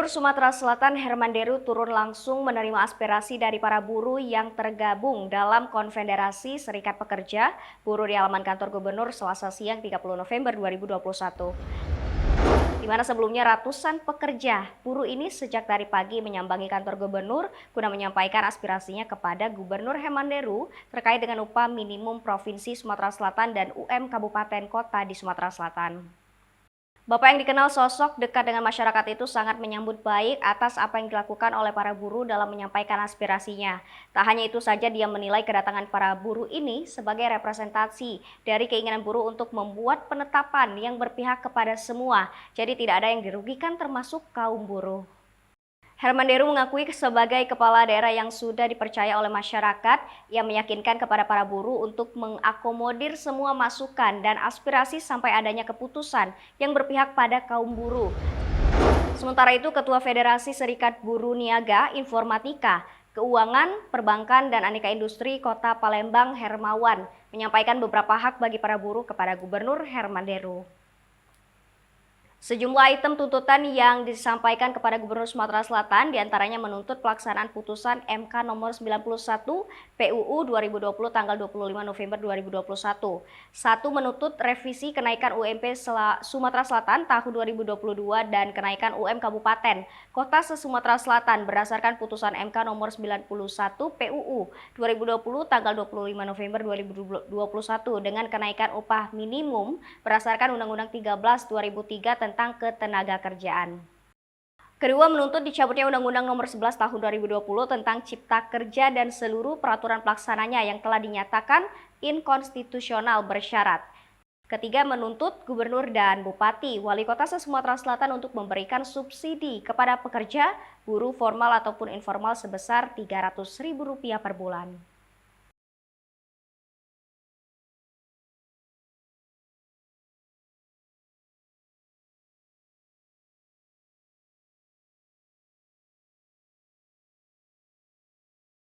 Gubernur Sumatera Selatan Herman Deru turun langsung menerima aspirasi dari para buruh yang tergabung dalam Konfederasi Serikat Pekerja Buruh di halaman kantor Gubernur Selasa siang 30 November 2021. Di mana sebelumnya ratusan pekerja buruh ini sejak dari pagi menyambangi kantor Gubernur guna menyampaikan aspirasinya kepada Gubernur Herman Deru terkait dengan upah minimum Provinsi Sumatera Selatan dan Kabupaten Kota di Sumatera Selatan. Bapak yang dikenal sosok dekat dengan masyarakat itu sangat menyambut baik atas apa yang dilakukan oleh para buruh dalam menyampaikan aspirasinya. Tak hanya itu saja, dia menilai kedatangan para buruh ini sebagai representasi dari keinginan buruh untuk membuat penetapan yang berpihak kepada semua. Jadi tidak ada yang dirugikan termasuk kaum buruh. Herman Deru mengakui sebagai kepala daerah yang sudah dipercaya oleh masyarakat, ia meyakinkan kepada para buruh untuk mengakomodir semua masukan dan aspirasi sampai adanya keputusan yang berpihak pada kaum buruh. Sementara itu, Ketua Federasi Serikat Buruh Niaga, Informatika, Keuangan, Perbankan, dan Aneka Industri Kota Palembang, Hermawan, menyampaikan beberapa hak bagi para buruh kepada Gubernur Herman Deru. Sejumlah item tuntutan yang disampaikan kepada Gubernur Sumatera Selatan diantaranya menuntut pelaksanaan putusan MK nomor 91 PUU 2020 tanggal 25 November 2021. Satu, menuntut revisi kenaikan UMP Sumatera Selatan tahun 2022 dan kenaikan Kabupaten Kota se-Sumatera Selatan berdasarkan putusan MK nomor 91 PUU 2020 tanggal 25 November 2021 dengan kenaikan upah minimum berdasarkan Undang-Undang 13 2003 tentang ketenagakerjaan. Kedua, menuntut dicabutnya Undang-Undang Nomor 11 Tahun 2020 tentang Cipta Kerja dan seluruh peraturan pelaksananya yang telah dinyatakan inkonstitusional bersyarat. Ketiga, menuntut gubernur dan bupati, wali kota se-Sumatera Selatan untuk memberikan subsidi kepada pekerja, buruh formal ataupun informal sebesar Rp300.000 per bulan.